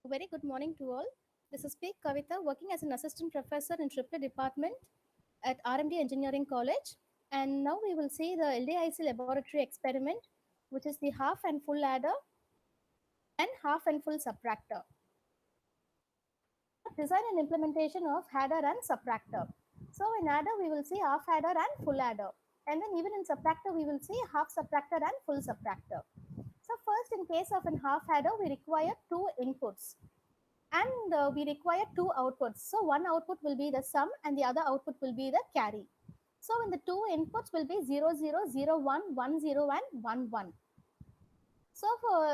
Very good morning to all. This is P. Kavita, working as an assistant professor in Triplet Department at RMD Engineering College. And now we will see the LDIC laboratory experiment, which is the half and full adder and half and full subtractor. Design and implementation of adder and subtractor. So in adder, we will see half adder and full adder. And then even in subtractor, we will see half subtractor and full subtractor. So first, in case of an half adder, we require two inputs and we require two outputs. So one output will be the sum and the other output will be the carry. So in the two inputs will be 0, 0, 0, 1, 1, 0 and 1, 1. So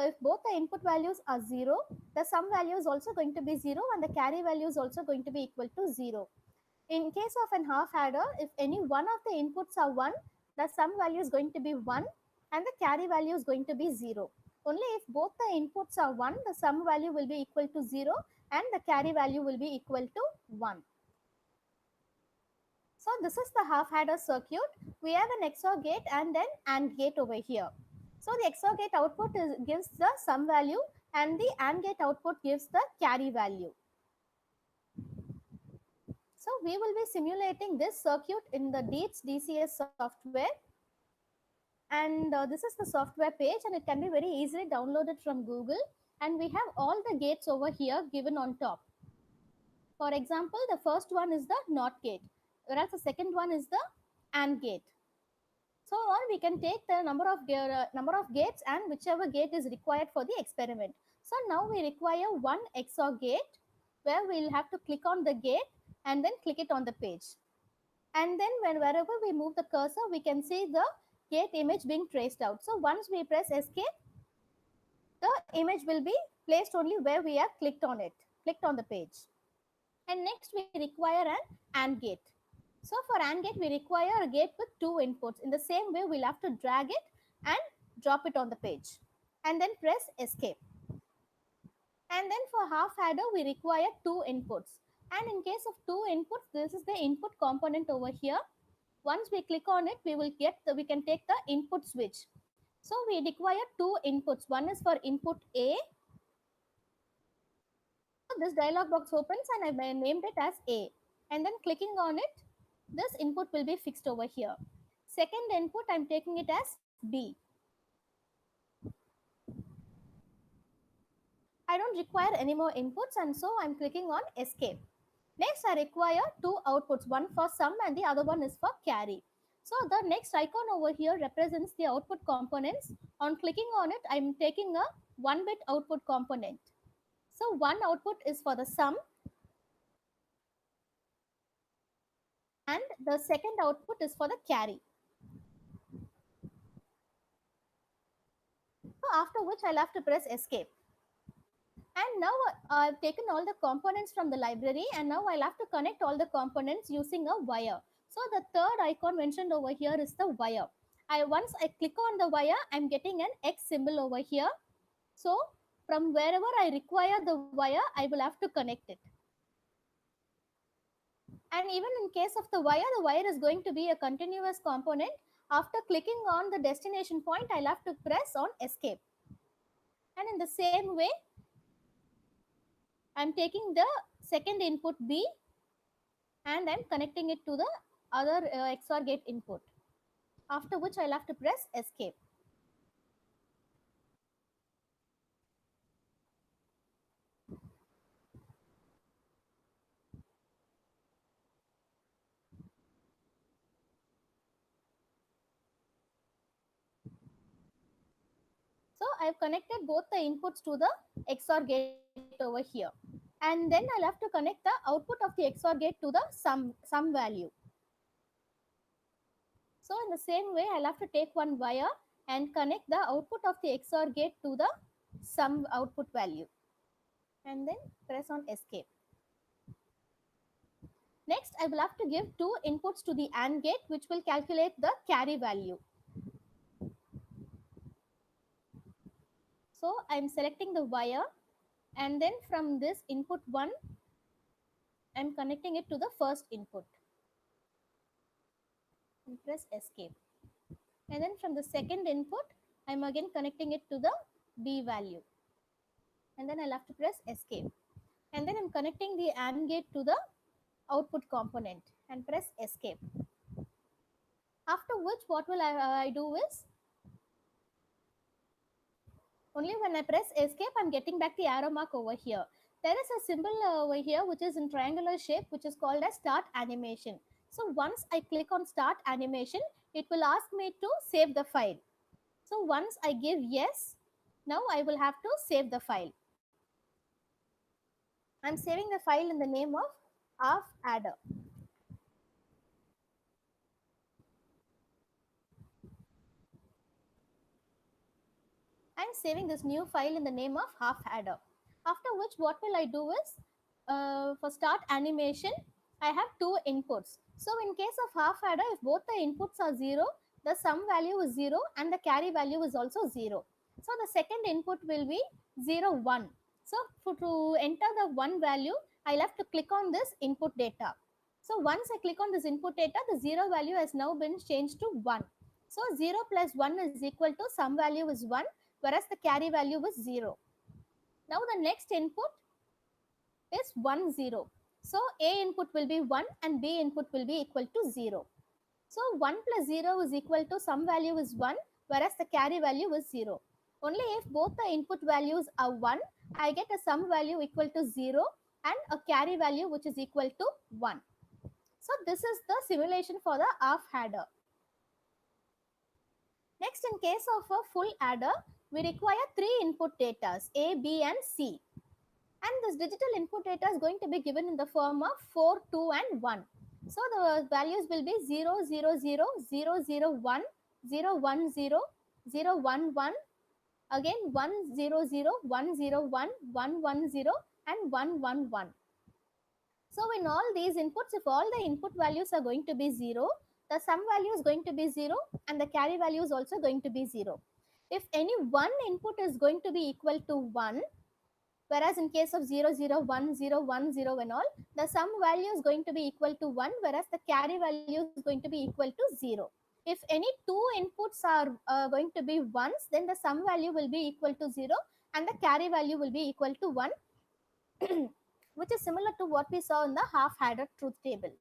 if both the input values are 0, the sum value is also going to be 0 and the carry value is also going to be equal to 0. In case of an half adder, if any one of the inputs are 1, the sum value is going to be 1 and the carry value is going to be 0. Only if both the inputs are 1, the sum value will be equal to 0 and the carry value will be equal to 1. So this is the half adder circuit. We have an XOR gate and an AND gate over here. So the XOR gate output gives the sum value and the AND gate output gives the carry value. So we will be simulating this circuit in the DEETS DCS software. And this is the software page and it can be very easily downloaded from Google. And we have all the gates over here given on top. For example, the first one is the NOT gate, whereas the second one is the AND gate. So on we can take the number of gates and whichever gate is required for the experiment. So now we require one XOR gate where we'll have to click on the gate and then click it on the page. And then wherever we move the cursor, we can see the gate image being traced out. So once we press escape, the image will be placed only where we have clicked on the page. And next we require an AND gate. So for AND gate, we require a gate with two inputs. In the same way, we'll have to drag it and drop it on the page. And then press escape. And then for half adder, we require two inputs. And in case of two inputs, this is the input component over here. Once we click on it, we can take the input switch. So we require two inputs. One is for input A. So this dialog box opens and I named it as A. And then clicking on it, this input will be fixed over here. Second input, I'm taking it as B. I don't require any more inputs and so I'm clicking on escape. Next, I require two outputs, one for sum and the other one is for carry. So the next icon over here represents the output components. On clicking on it, I'm taking a 1-bit output component. So one output is for the sum and the second output is for the carry. So after which I'll have to press escape. And now I've taken all the components from the library and now I'll have to connect all the components using a wire. So the third icon mentioned over here is the wire. Once I click on the wire, I'm getting an X symbol over here. So from wherever I require the wire, I will have to connect it. And even in case of the wire is going to be a continuous component. After clicking on the destination point, I'll have to press on escape. And in the same way, I'm taking the second input B and I'm connecting it to the other XOR gate input. After which I'll have to press escape. So I've connected both the inputs to the XOR gate over here. And then I'll have to connect the output of the XOR gate to the sum value. So in the same way, I'll have to take one wire and connect the output of the XOR gate to the sum output value. And then press on escape. Next, I will have to give two inputs to the AND gate, which will calculate the carry value. So I'm selecting the wire and then from this input 1, I'm connecting it to the first input. And press escape. And then from the second input, I'm again connecting it to the B value. and then I'll have to press escape. And then I'm connecting the AND gate to the output component and press escape. After which, what will I do is, only when I press escape, I'm getting back the arrow mark over here. There is a symbol over here which is in triangular shape, which is called as start animation. So once I click on start animation, it will ask me to save the file. So once I give yes, now I will have to save the file. I'm saving the file in the name of half adder. I'm saving this new file in the name of half adder. After which, what will I do is, for start animation, I have two inputs. So in case of half adder, if both the inputs are 0, the sum value is 0 and the carry value is also 0. So the second input will be 0, 1. So to enter the 1 value, I'll have to click on this input data. So once I click on this input data, the 0 value has now been changed to 1. So 0 plus 1 is equal to some value is 1, whereas the carry value is 0. Now the next input is 1, 0. So A input will be 1 and B input will be equal to 0. So 1 plus 0 is equal to some value is 1, whereas the carry value is 0. Only if both the input values are 1, I get a sum value equal to 0 and a carry value which is equal to 1. So this is the simulation for the half adder. Next, in case of a full adder, we require three input data, A, B and C. And this digital input data is going to be given in the form of 4, 2 and 1. So the values will be 0, 0, 0, 0, 0, 1, 0, 1, 0, 0, 1, 1, again 1, 0, 0, 1, 0, 1, 1, 1, 0 and 1, 1, 1. So in all these inputs, if all the input values are going to be 0, the sum value is going to be 0 and the carry value is also going to be 0. If any one input is going to be equal to 1, whereas in case of 0, 0, 1, 0, 1, 0 and all, the sum value is going to be equal to 1, whereas the carry value is going to be equal to 0. If any two inputs are going to be 1s, then the sum value will be equal to 0 and the carry value will be equal to 1, which is similar to what we saw in the half adder truth table.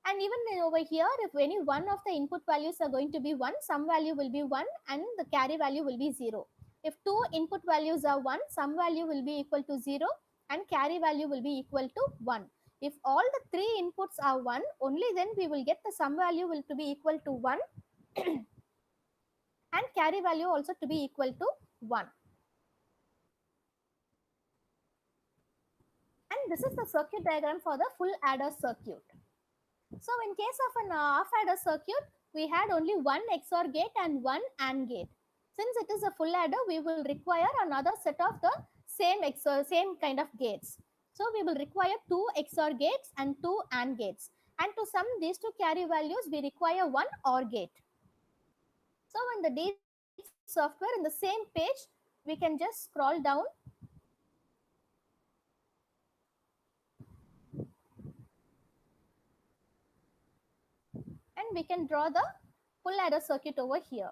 And even over here, if any one of the input values are going to be 1, some value will be 1 and the carry value will be 0. If two input values are 1, some value will be equal to 0 and carry value will be equal to 1. If all the three inputs are 1, only then we will get the sum value will to be equal to 1 and carry value also to be equal to 1. And this is the circuit diagram for the full adder circuit. So in case of an half adder circuit, we had only one XOR gate and one AND gate. Since it is a full adder, we will require another set of the same kind of gates. So we will require two XOR gates and two AND gates. And to sum these two carry values, we require one OR gate. So in the DEET software, in the same page, we can just scroll down. And we can draw the full adder circuit over here.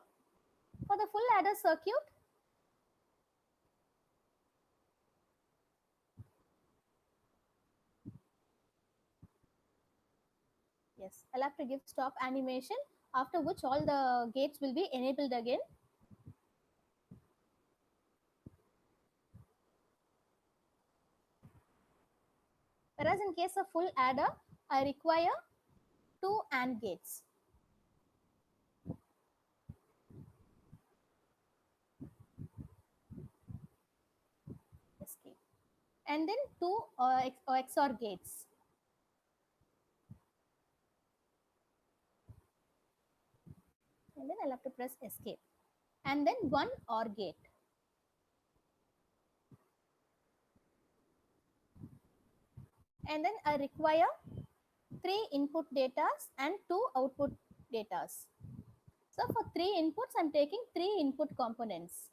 For the full adder circuit, yes, I'll have to give stop animation, after which all the gates will be enabled again. Whereas in case of full adder, I require two AND gates. Escape. And then two XOR gates. And then I'll have to press escape. And then one OR gate. And then I require three input datas and two output datas. So for three inputs, I'm taking three input components.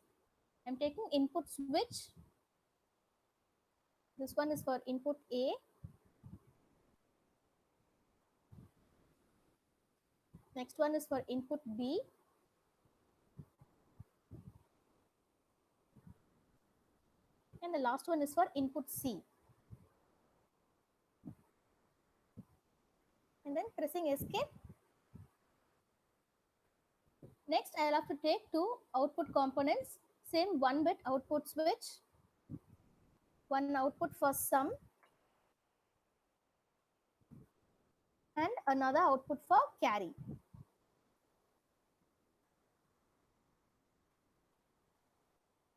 I'm taking input switch. This one is for input A. Next one is for input B. the last one is for input C. And then pressing escape. Next, I'll have to take two output components, same 1-bit output switch, one output for sum, and another output for carry.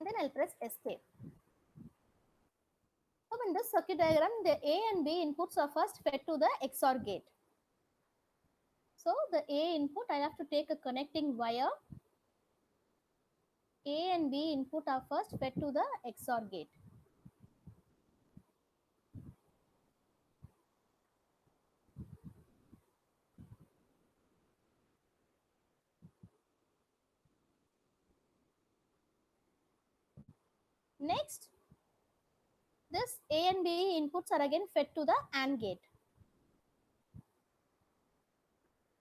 And then I'll press escape. So in this circuit diagram, the A and B inputs are first fed to the XOR gate. So the A input, I have to take a connecting wire. A and B input are first fed to the XOR gate. Next, this A and B inputs are again fed to the AND gate.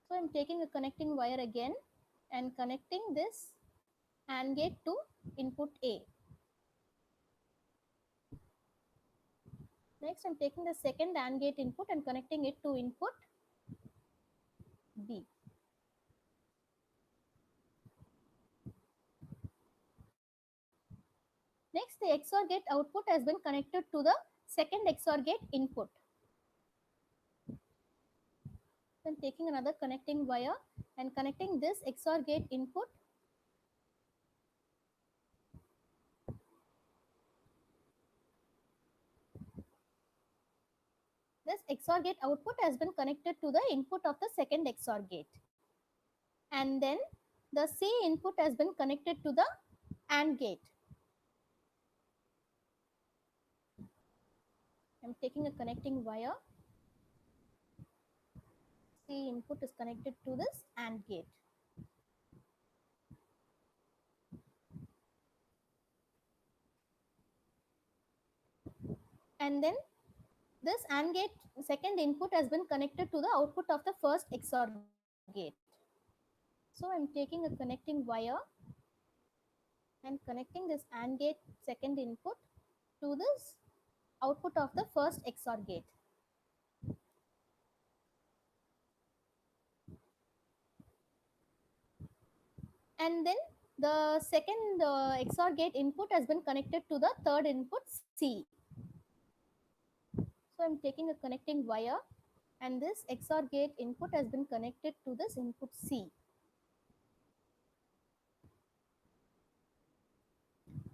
So I'm taking a connecting wire again and connecting this AND gate to input A. Next, I'm taking the second AND gate input and connecting it to input B. Next, the XOR gate output has been connected to the second XOR gate input. Then taking another connecting wire and connecting this XOR gate input this XOR gate output has been connected to the input of the second XOR gate. And then the C input has been connected to the AND gate. I'm taking a connecting wire. C input is connected to this AND gate. And then this AND gate second input has been connected to the output of the first XOR gate. So I'm taking a connecting wire and connecting this AND gate second input to this output of the first XOR gate. And then the second XOR gate input has been connected to the third input C. So I'm taking a connecting wire and this XOR gate input has been connected to this input C.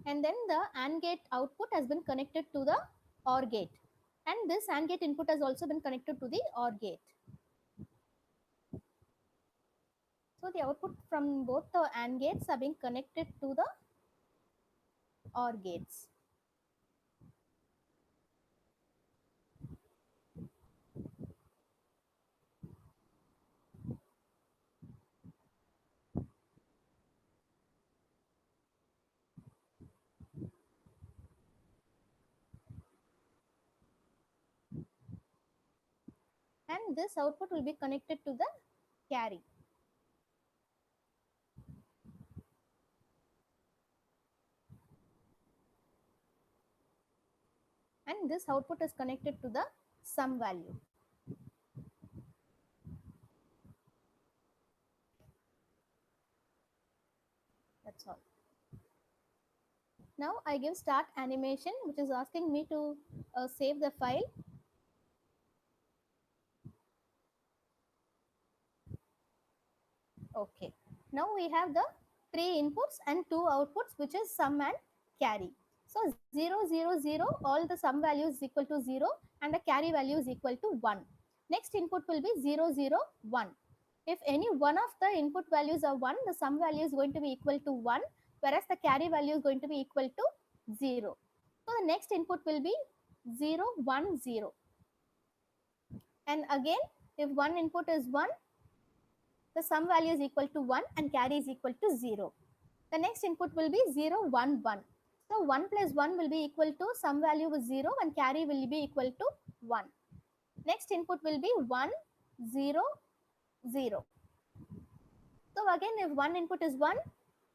And then the AND gate output has been connected to the OR gate. And this AND gate input has also been connected to the OR gate. So the output from both the AND gates are being connected to the OR gates. And this output will be connected to the carry. And this output is connected to the sum value. That's all. Now I give start animation, which is asking me to save the file. Okay. Now we have the 3 inputs and 2 outputs, which is sum and carry. So 0, 0, 0, all the sum value is equal to 0 and the carry value is equal to 1. Next input will be 0, 0, 1. If any one of the input values are 1, the sum value is going to be equal to 1, whereas the carry value is going to be equal to 0. So the next input will be 0, 1, 0. And again, if one input is 1, the sum value is equal to 1 and carry is equal to 0. The next input will be 0, 1, 1. So 1 plus 1 will be equal to sum value is 0 and carry will be equal to 1. Next input will be 1, 0, 0. So again, if one input is 1,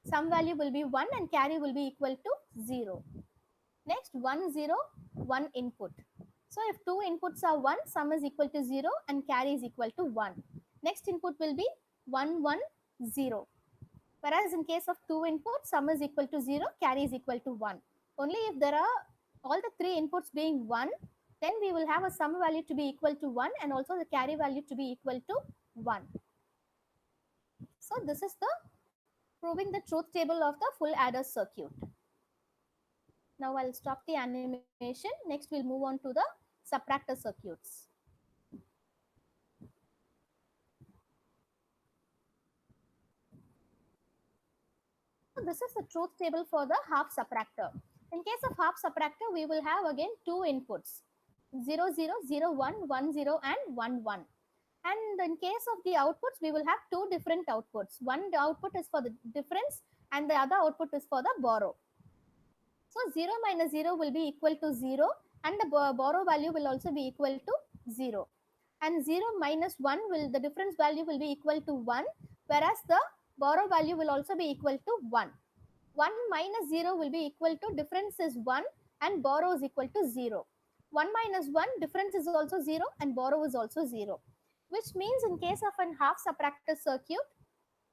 sum value will be 1 and carry will be equal to 0. Next, 1 0 1 input. So if two inputs are 1, sum is equal to 0 and carry is equal to 1. Next input will be 1 1 0. Whereas in case of two inputs, sum is equal to 0, carry is equal to 1. Only if there are all the three inputs being 1, then we will have a sum value to be equal to 1 and also the carry value to be equal to 1. So this is the proving the truth table of the full adder circuit. Now I'll stop the animation. Next we'll move on to the subtractor circuits. So this is the truth table for the half subtractor. In case of half subtractor, we will have again two inputs, 0 0 0 1 1 0 and 1 1. And in case of the outputs, we will have two different outputs. One output is for the difference and the other output is for the borrow. So 0 minus 0 will be equal to 0 and the borrow value will also be equal to 0. And 0 minus 1 will, the difference value will be equal to 1, whereas the borrow value will also be equal to 1. 1 minus 0 will be equal to difference is 1 and borrow is equal to 0. 1 minus 1, difference is also 0 and borrow is also 0. Which means in case of an half subtractor circuit,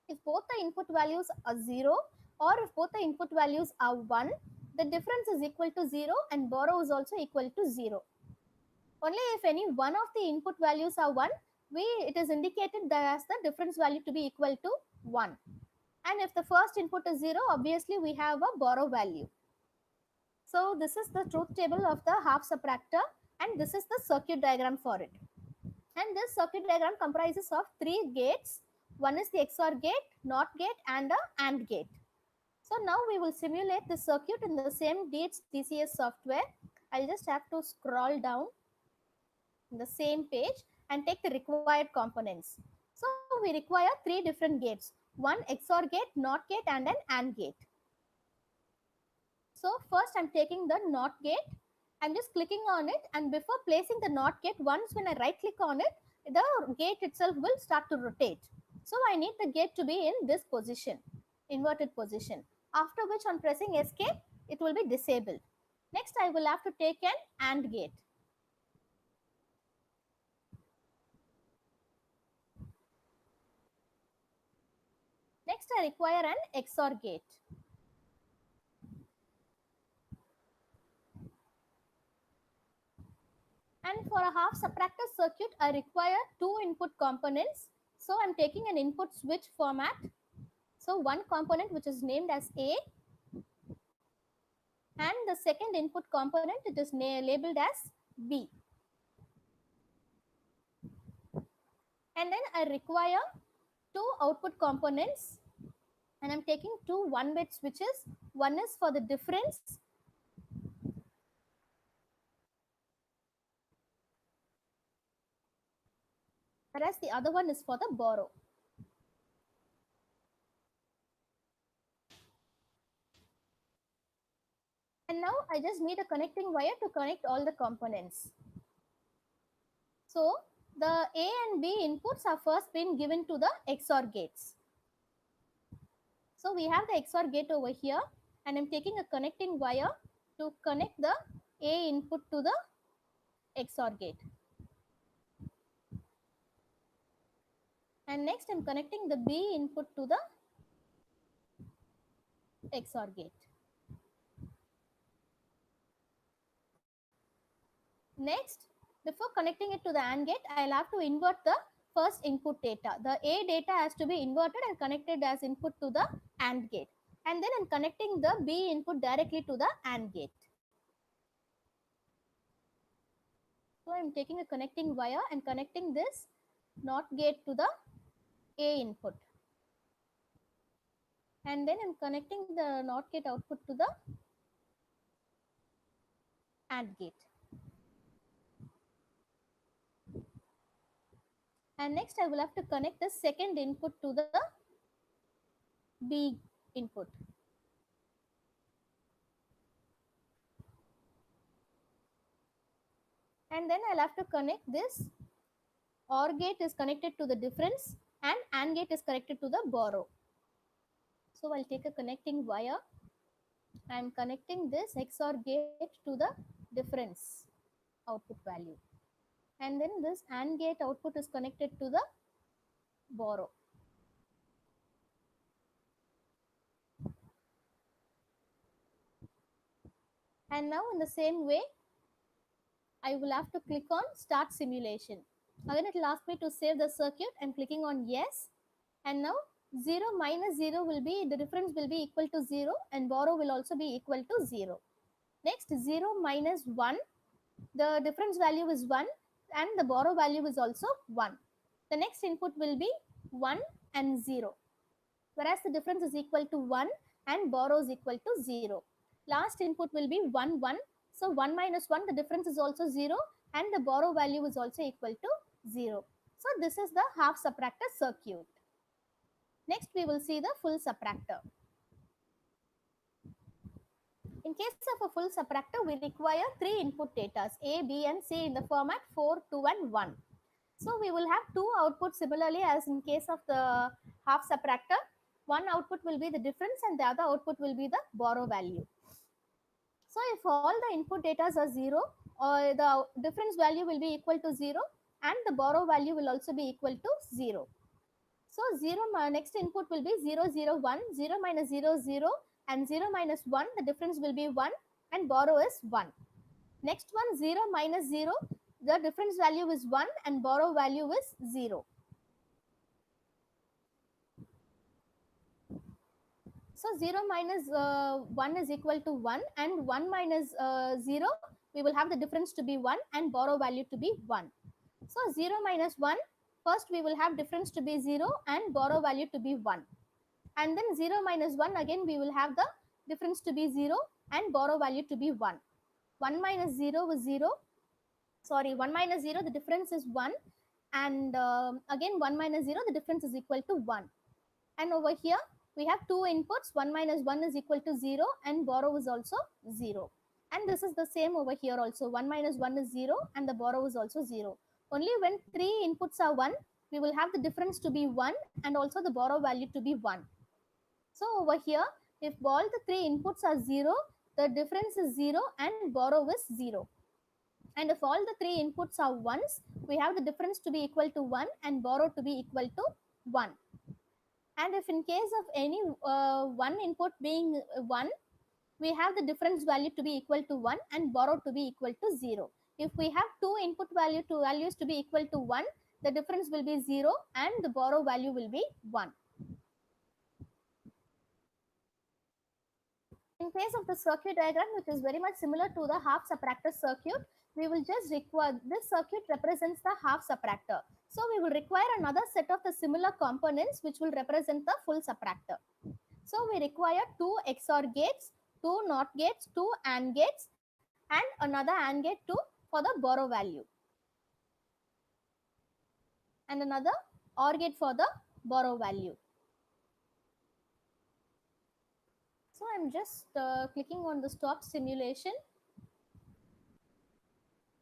if both the input values are 0 or if both the input values are 1, the difference is equal to 0 and borrow is also equal to 0. Only if any one of the input values are 1, it is indicated as the difference value to be equal to 1. And if the first input is 0, obviously we have a borrow value. So this is the truth table of the half subtractor and this is the circuit diagram for it. And this circuit diagram comprises of three gates. One is the XOR gate, NOT gate and a AND gate. So now we will simulate the circuit in the same DEETS DCS software. I'll just have to scroll down in the same page and take the required components. So we require three different gates, one XOR gate, NOT gate and an AND gate. So first I'm taking the NOT gate. I'm just clicking on it, and before placing the NOT gate, once when I right click on it, the gate itself will start to rotate. So I need the gate to be in this position, inverted position. After which on pressing escape, it will be disabled. Next I will have to take an AND gate. Next I require an XOR gate. And for a half subtractor circuit, I require two input components. So I'm taking an input switch format. So one component which is named as A, and the second input component, it is labeled as B. And then I require two output components, and I'm taking two 1-bit switches. One is for the difference whereas the other one is for the borrow. And now I just need a connecting wire to connect all the components. So the A and B inputs are first been given to the XOR gates. So we have the XOR gate over here, and I'm taking a connecting wire to connect the A input to the XOR gate. And next I'm connecting the B input to the XOR gate. Next, before connecting it to the AND gate, I'll have to invert the first input data. The A data has to be inverted and connected as input to the AND gate. And then I'm connecting the B input directly to the AND gate. So I'm taking a connecting wire and connecting this NOT gate to the A input. And then I'm connecting the NOT gate output to the AND gate. And next I will have to connect the second input to the B input. And then I'll have to connect this OR gate is connected to the difference and AND gate is connected to the borrow. So I'll take a connecting wire I am connecting this XOR gate to the difference output value. And then this AND gate output is connected to the borrow. And now in the same way, I will have to click on start simulation. Again, it will ask me to save the circuit. I'm clicking on yes. And now 0 minus 0 will be, the difference will be equal to 0 and borrow will also be equal to 0. Next 0 minus 1, the difference value is 1 and the borrow value is also 1. The next input will be 1 and 0, whereas the difference is equal to 1 and borrow is equal to 0. Last input will be 1 1. So 1 minus 1, the difference is also 0 and the borrow value is also equal to 0. So this is the half subtractor circuit. Next we will see the full subtractor. In case of a full subtractor, we require three input data A, B and C in the format 4, 2 and 1. So we will have two outputs similarly as in case of the half subtractor. One output will be the difference and the other output will be the borrow value. So if all the input data are 0, or the difference value will be equal to 0 and the borrow value will also be equal to 0. So 0 next input will be 0 0 1, 0 minus 0 0 and 0 minus 1, the difference will be 1 and borrow is 1. Next one 0 minus 0, the difference value is 1 and borrow value is 0. So 0 minus 1 is equal to 1 and 1 minus 0, we will have the difference to be 1 and borrow value to be 1. So 0 minus 1, first we will have difference to be 0 and borrow value to be 1. And then 0 minus 1, again we will have the difference to be 0 and borrow value to be 1. 1 minus 0 is 0. Sorry, 1 minus 0, the difference is 1. And again 1 minus 0, the difference is equal to 1. And over here, we have two inputs. 1 minus 1 is equal to 0 and borrow is also 0. And this is the same over here also. 1 minus 1 is 0 and the borrow is also 0. Only when three inputs are 1, we will have the difference to be 1 and also the borrow value to be 1. So over here, if all the three inputs are 0, the difference is 0 and borrow is 0. And if all the three inputs are 1s, we have the difference to be equal to 1 and borrow to be equal to 1. And if in case of any one input being 1, we have the difference value to be equal to 1 and borrow to be equal to 0. If we have two input values to be equal to 1, the difference will be 0 and the borrow value will be 1. In case of the circuit diagram, which is very much similar to the half subtractor circuit, we will just require, this circuit represents the half subtractor. So we will require another set of the similar components which will represent the full subtractor. So we require two XOR gates, two NOT gates, two AND gates and another AND gate too for the borrow value. And another OR gate for the borrow value. So I'm just clicking on the stop simulation.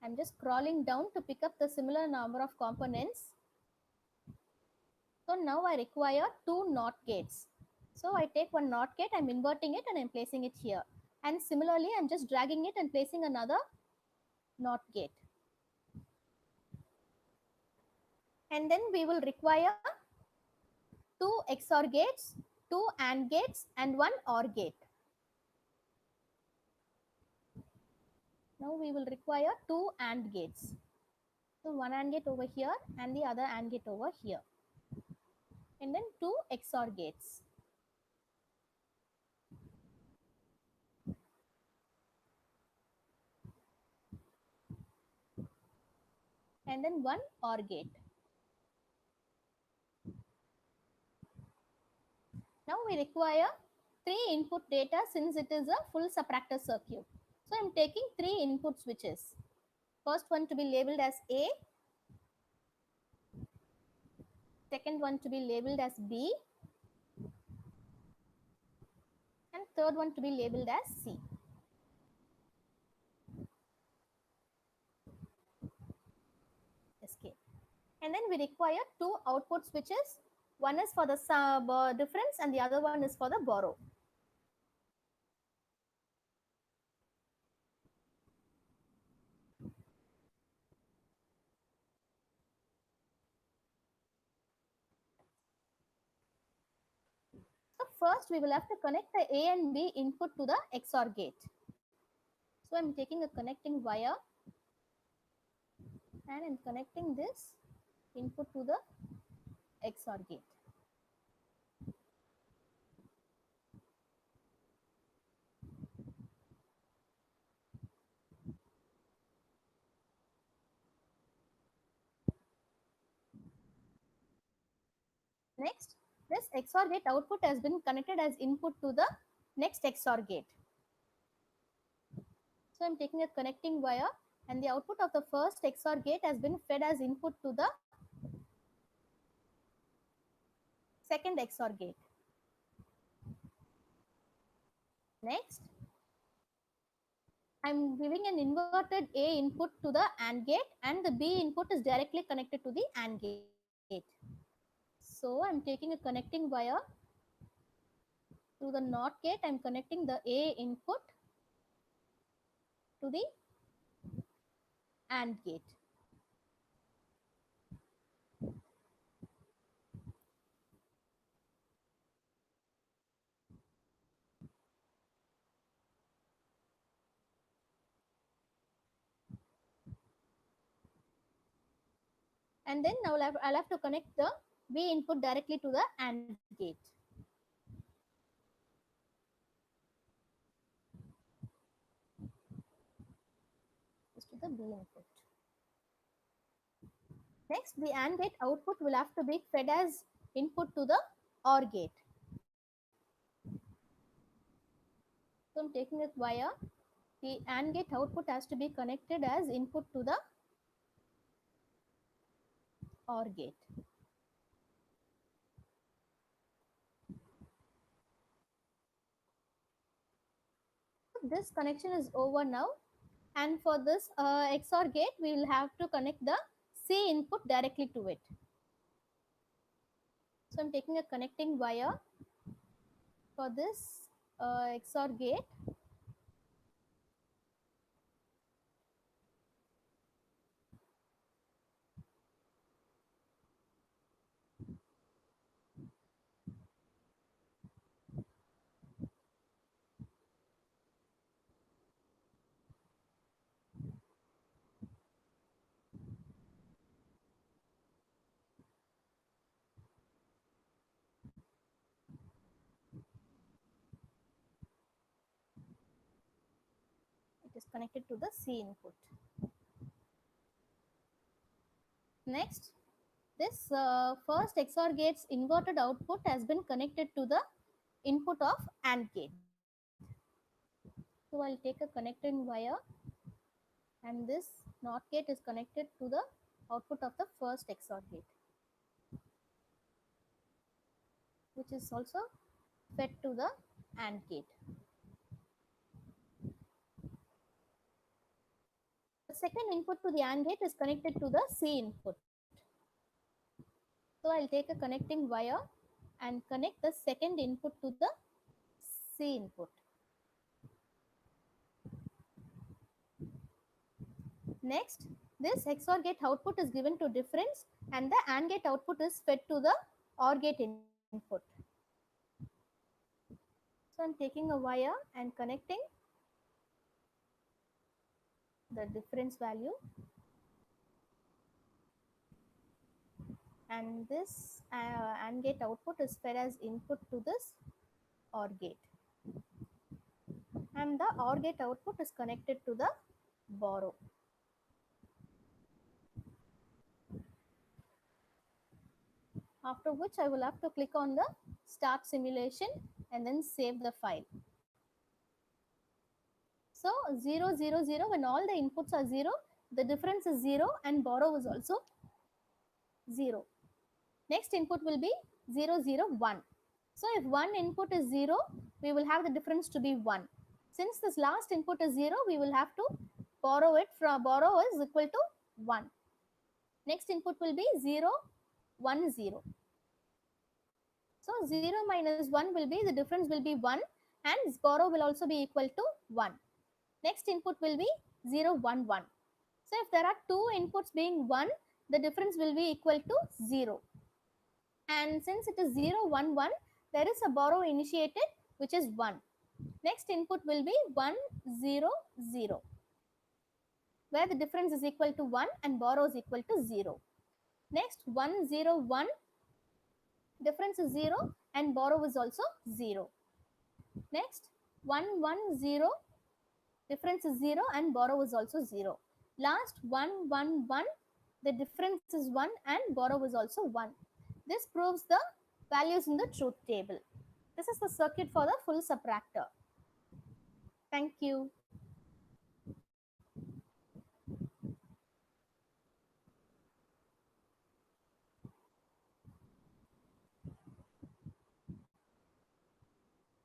I'm just scrolling down to pick up the similar number of components. So now I require two NOT gates. So I take one NOT gate, I'm inverting it and I'm placing it here. And similarly, I'm just dragging it and placing another NOT gate. And then we will require two XOR gates, two AND gates and one OR gate. Now we will require two AND gates. So one AND gate over here and the other AND gate over here. And then two XOR gates. And then one OR gate. Now we require three input data since it is a full subtractor circuit. So I'm taking three input switches. First one to be labeled as A, second one to be labeled as B, and third one to be labeled as C. Escape. And then we require two output switches. One is for the difference and the other one is for the borrow. first we will have to connect the A and B input to the XOR gate. So I'm taking a connecting wire and I'm connecting this input to the XOR gate. Next, this XOR gate output has been connected as input to the next XOR gate. So I'm taking a connecting wire and the output of the first XOR gate has been fed as input to the second XOR gate. Next, I'm giving an inverted A input to the AND gate and the B input is directly connected to the AND gate. So I'm taking a connecting wire to the NOT gate. I'm connecting the A input to the AND gate. And then now I'll have to connect the B input directly to the AND gate. Just to the B input. Next, the AND gate output will have to be fed as input to the OR gate. So I'm taking a wire. The AND gate output has to be connected as input to the OR gate. This connection is over now, and for this XOR gate we will have to connect the C input directly to it. So I'm taking a connecting wire for this XOR gate. It is connected to the C input. Next, this first XOR gate's inverted output has been connected to the input of AND gate. So I'll take a connecting wire and this NOT gate is connected to the output of the first XOR gate, which is also fed to the AND gate. The second input to the AND gate is connected to the C input. So I'll take a connecting wire and connect the second input to the C input. Next, this XOR gate output is given to difference and the AND gate output is fed to the OR gate input. So I'm taking a wire and connecting the difference value, and this AND gate output is fed as input to this OR gate, and the OR gate output is connected to the borrow. After which I will have to click on the start simulation and then save the file. So 0 0 0, when all the inputs are 0, the difference is 0 and borrow is also 0. Next input will be 0 0 1. So if one input is 0, we will have the difference to be 1. Since this last input is 0, we will have to borrow it from borrow is equal to 1. Next input will be 0 1 0. So 0 minus 1 will be, the difference will be 1 and borrow will also be equal to 1. Next input will be 0 1 1. So if there are two inputs being 1, the difference will be equal to 0. And since it is 0 1 1, there is a borrow initiated, which is 1. Next input will be 1, 0, 0, where the difference is equal to 1 and borrow is equal to 0. Next, 1, 0, 1, difference is 0 and borrow is also 0. Next, 1, 1, 0, difference is 0 and borrow is also 0. Last, 1, 1, 1, the difference is 1 and borrow is also 1. This proves the values in the truth table. This is the circuit for the full subtractor. Thank you.